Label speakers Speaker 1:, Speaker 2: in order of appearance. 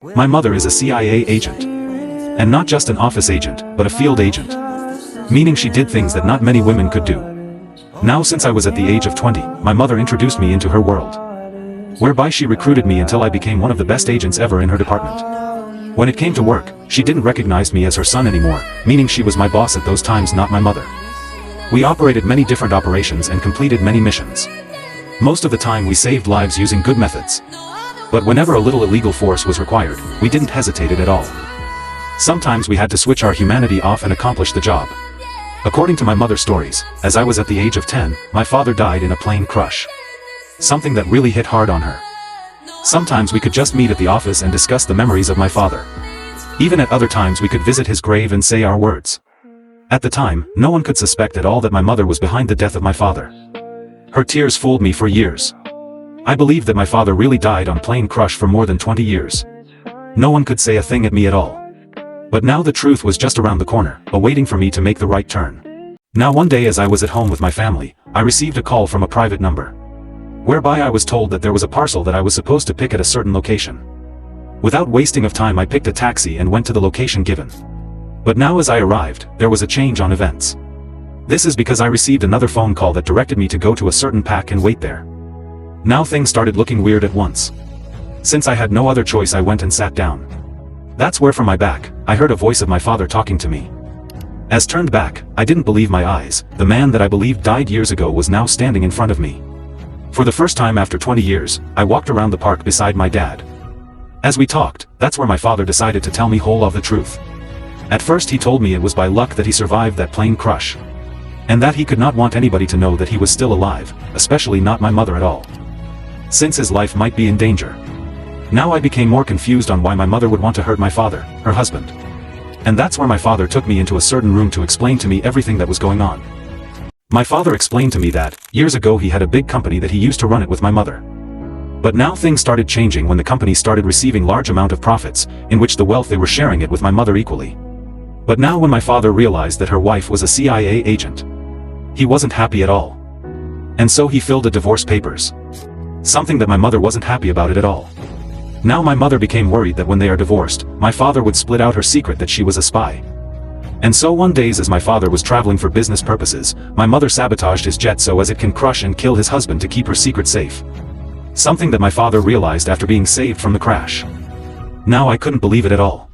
Speaker 1: My mother is a CIA agent. And not just an office agent, but a field agent. Meaning she did things that not many women could do. Now since I was at the age of 20, my mother introduced me into her world. Whereby she recruited me until I became one of the best agents ever in her department. When it came to work, she didn't recognize me as her son anymore, meaning she was my boss at those times, not my mother. We operated many different operations and completed many missions. Most of the time we saved lives using good methods. But whenever a little illegal force was required, we didn't hesitate at all. Sometimes we had to switch our humanity off and accomplish the job. According to my mother's stories, as I was at the age of 10, my father died in a plane crash. Something that really hit hard on her. Sometimes we could just meet at the office and discuss the memories of my father. Even at other times we could visit his grave and say our words. At the time, no one could suspect at all that my mother was behind the death of my father. Her tears fooled me for years. I believed that my father really died on plane crash for more than 20 years. No one could say a thing at me at all. But now the truth was just around the corner, awaiting for me to make the right turn. Now one day as I was at home with my family, I received a call from a private number. Whereby I was told that there was a parcel that I was supposed to pick at a certain location. Without wasting of time I picked a taxi and went to the location given. But now as I arrived, there was a change on events. This is because I received another phone call that directed me to go to a certain pack and wait there. Now things started looking weird at once. Since I had no other choice I went and sat down. That's where from my back, I heard a voice of my father talking to me. As turned back, I didn't believe my eyes. The man that I believed died years ago was now standing in front of me. For the first time after 20 years, I walked around the park beside my dad. As we talked, that's where my father decided to tell me whole of the truth. At first he told me it was by luck that he survived that plane crash. And that he could not want anybody to know that he was still alive, especially not my mother at all. Since his life might be in danger. Now I became more confused on why my mother would want to hurt my father, her husband. And that's where my father took me into a certain room to explain to me everything that was going on. My father explained to me that, years ago he had a big company that he used to run it with my mother. But now things started changing when the company started receiving large amount of profits, in which the wealth they were sharing it with my mother equally. But now when my father realized that her wife was a CIA agent, he wasn't happy at all. And so he filled the divorce papers. Something that my mother wasn't happy about it at all. Now my mother became worried that when they are divorced, my father would split out her secret that she was a spy. And so one day as my father was traveling for business purposes, my mother sabotaged his jet so as it can crush and kill his husband to keep her secret safe. Something that my father realized after being saved from the crash. Now I couldn't believe it at all.